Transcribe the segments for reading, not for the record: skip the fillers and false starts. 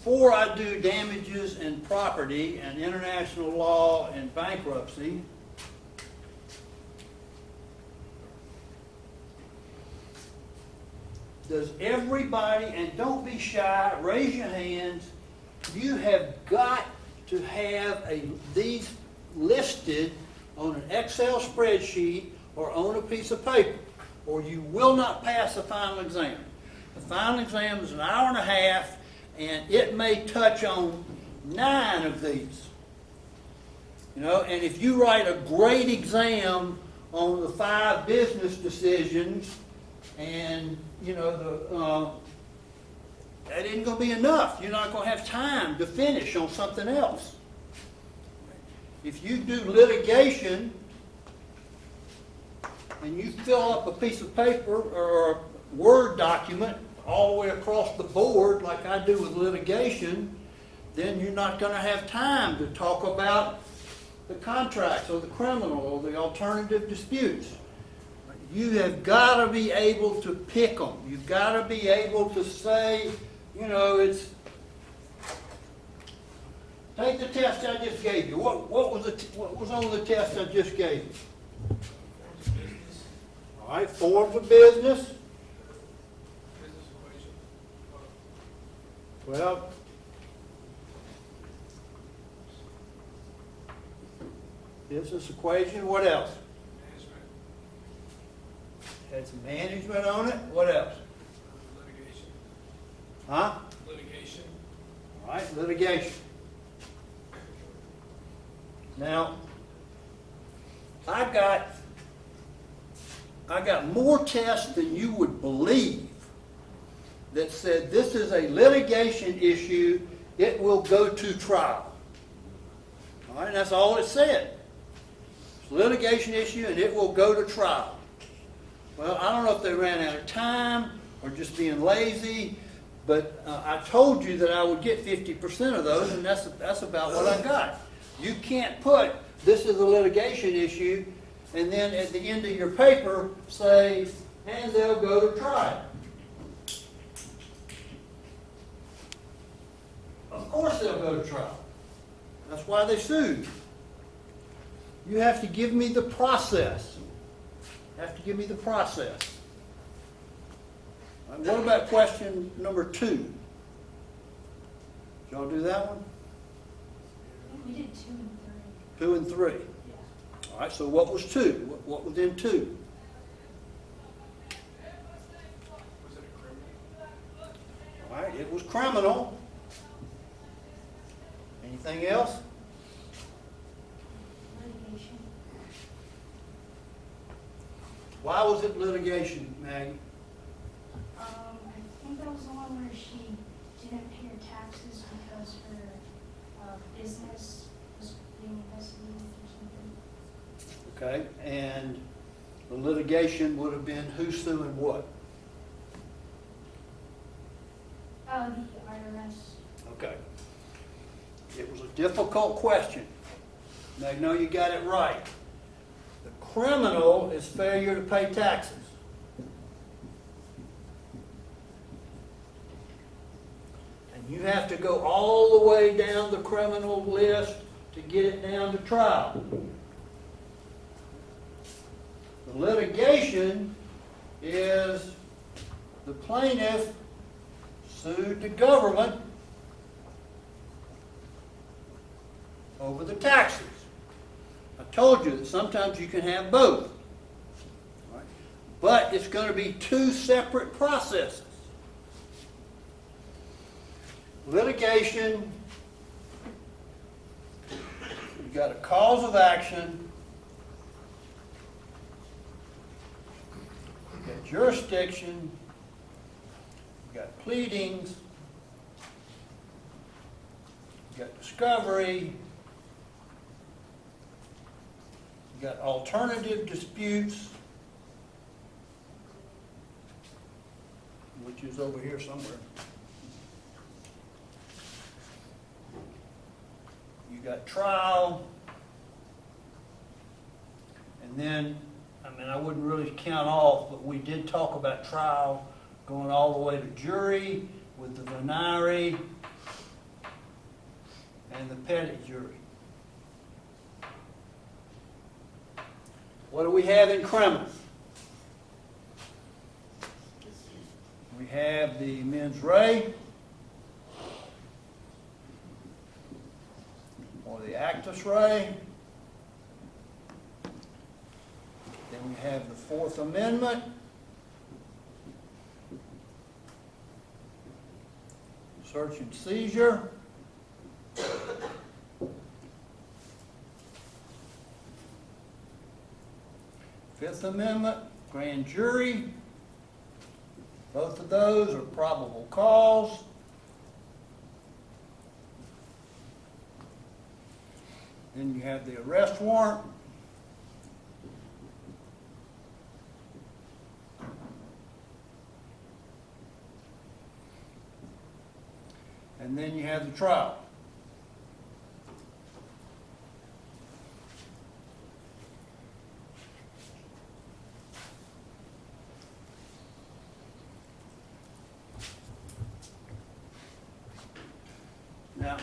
before I do damages and property and international law and bankruptcy, does everybody, and don't be shy, raise your hands, you have got to have these listed on an Excel spreadsheet or on a piece of paper, or you will not pass the final exam. The final exam is an hour and a half, and it may touch on 9 of these. You know, and if you write a great exam on the 5 business decisions, and you know that isn't going to be enough. You're not going to have time to finish on something else. If you do litigation and you fill up a piece of paper or a Word document all the way across the board like I do with litigation, then you're not going to have time to talk about the contracts or the criminal or the alternative disputes. You have got to be able to pick them. You've got to be able to say, you know, it's... Take the test I just gave you. What was on the test I just gave you? All right, forms of business. Well, business equation. What else? Had some management on it. What else? Litigation. Huh? Litigation. All right, litigation. Now, I got more tests than you would believe that said this is a litigation issue, it will go to trial. All right, and that's all it said. It's a litigation issue and it will go to trial. Well, I don't know if they ran out of time or just being lazy, but I told you that I would get 50% of those, and that's about what I got. You can't put, this is a litigation issue, and then at the end of your paper say, and they'll go to trial. Of course they'll go to trial. That's why they sued. You have to give me the process. You have to give me the process. All right, what about question number 2? Did y'all do that one? We did 2 and 3. 2 and 3. Yeah. All right, so what was 2? What was in 2? Was it a criminal? All right, it was criminal. Anything else? Litigation. Why was it litigation, Maggie? I think that was the one where she didn't pay her taxes because her business was being investigated or something. Okay, and the litigation would have been who suing what? The IRS. Okay. It was a difficult question. Now, I know you got it right. The criminal is failure to pay taxes. And you have to go all the way down the criminal list to get it down to trial. The litigation is the plaintiff sued the government over the taxes. I told you that sometimes you can have both. Right? But it's going to be 2 separate processes. Litigation, you've got a cause of action, you've got jurisdiction, you've got pleadings, you've got discovery, you've got alternative disputes, which is over here somewhere. You got trial, and then, I wouldn't really count off, but we did talk about trial going all the way to jury with the venire, and the petty jury. What do we have in criminal? We have the mens rea, or the actus rea. Then we have the Fourth Amendment. Search and seizure. Fifth Amendment, grand jury. Both of those are probable cause. Then you have the arrest warrant. And then you have the trial. Now,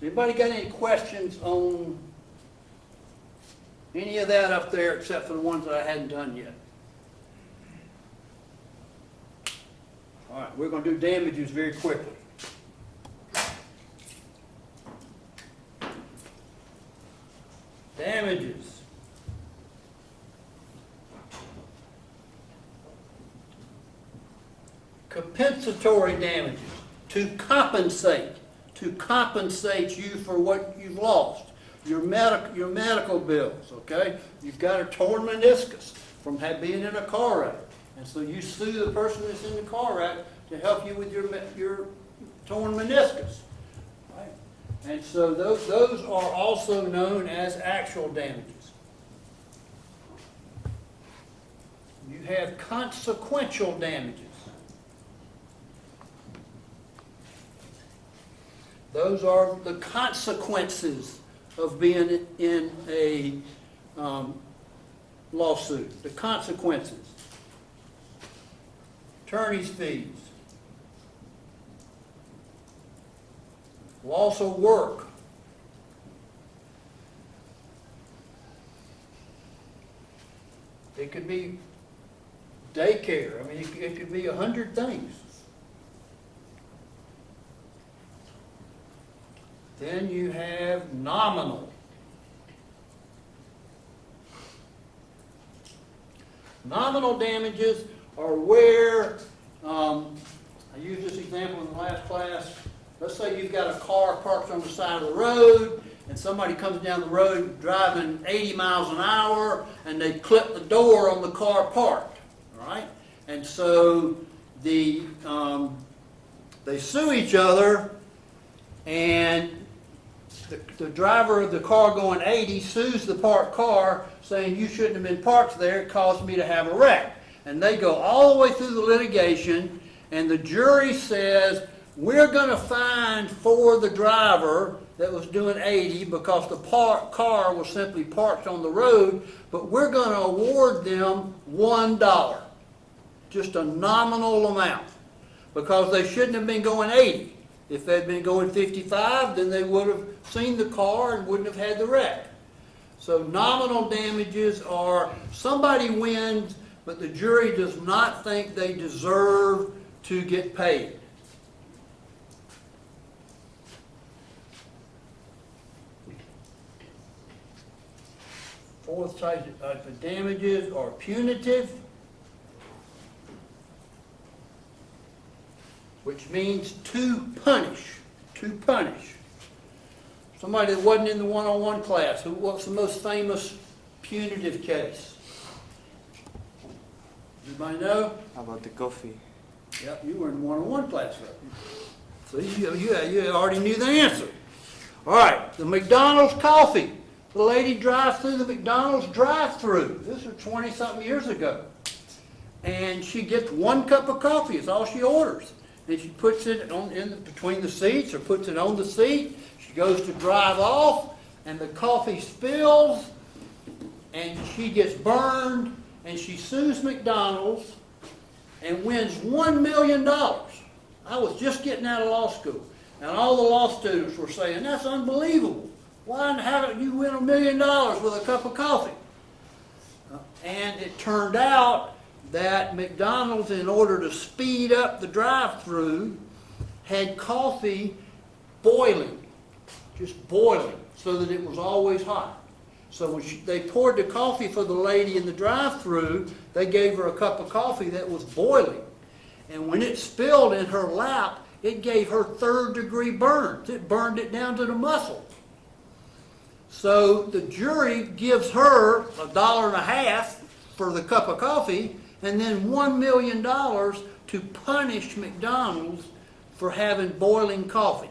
anybody got any questions on any of that up there except for the ones that I hadn't done yet? All right, we're going to do damages very quickly. Damages. Compensatory damages. To compensate you for what you've lost. Your medical bills, okay? You've got a torn meniscus from being in a car wreck. And so you sue the person that's in the car wreck to help you with your torn meniscus. Right? And so those are also known as actual damages. You have consequential damages. Those are the consequences of being in a lawsuit. The consequences. Attorney's fees. Loss of work. It could be daycare. I mean, it could be 100 things. Then you have nominal. Nominal damages are where, I used this example in the last class. Let's say you've got a car parked on the side of the road, and somebody comes down the road driving 80 miles an hour, and they clip the door on the car parked, all right? And so they sue each other, and the driver of the car going 80 sues the parked car, saying you shouldn't have been parked there, it caused me to have a wreck. And they go all the way through the litigation, and the jury says, we're going to fine for the driver that was doing 80 because the car was simply parked on the road, but we're going to award them $1, just a nominal amount, because they shouldn't have been going 80. If they'd been going 55, then they would have seen the car and wouldn't have had the wreck. So nominal damages are somebody wins, but the jury does not think they deserve to get paid. Fourth type of damages are punitive, which means to punish. To punish. Somebody that wasn't in the one-on-one class, what's the most famous punitive case? Anybody know? How about the coffee? Yep, you were in the one-on-one class. So you already knew the answer. All right, the McDonald's coffee. The lady drives through the McDonald's drive-through. This was 20-something years ago. And she gets 1 cup of coffee. It's all she orders. And she puts it between the seats or puts it on the seat. She goes to drive off, and the coffee spills, and she gets burned, and she sues McDonald's and wins $1 million. I was just getting out of law school, and all the law students were saying, that's unbelievable. Why, how did you win $1 million with a cup of coffee? And it turned out that McDonald's, in order to speed up the drive-through, had coffee boiling, just boiling, so that it was always hot. So when they poured the coffee for the lady in the drive-through, they gave her a cup of coffee that was boiling. And when it spilled in her lap, it gave her third-degree burns. It burned it down to the muscles. So the jury gives her $1.50 for the cup of coffee, and then $1 million to punish McDonald's for having boiling coffee.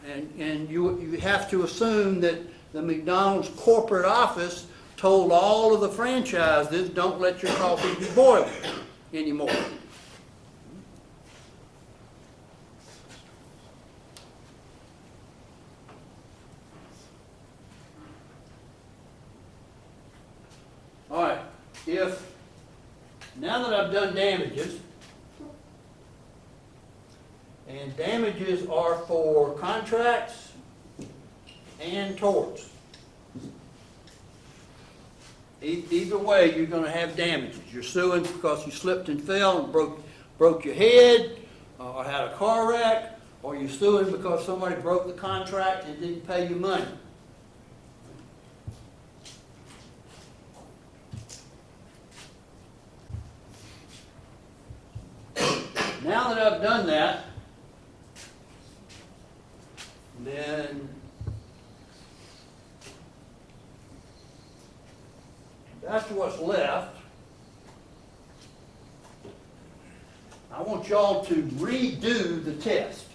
And you have to assume that the McDonald's corporate office told all of the franchises, don't let your coffee be boiling anymore. All right, now that I've done damages, and damages are for contracts and torts. Either way, you're going to have damages. You're suing because you slipped and fell and broke your head, or had a car wreck, or you're suing because somebody broke the contract and didn't pay you money. Now that I've done that, then that's what's left. I want y'all to redo the test.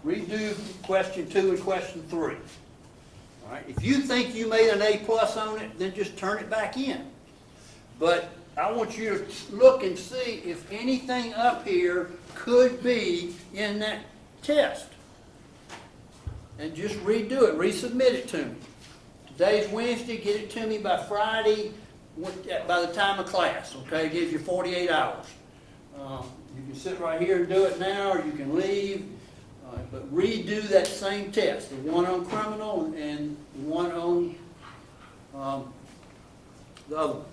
Redo question 2 and question 3. All right? If you think you made an A+ on it, then just turn it back in. But I want you to look and see if anything up here could be in that test. And just redo it, resubmit it to me. Today's Wednesday, get it to me by Friday, by the time of class, okay? It gives you 48 hours. You can sit right here and do it now, or you can leave, but redo that same test, the one on criminal and the one on the other one.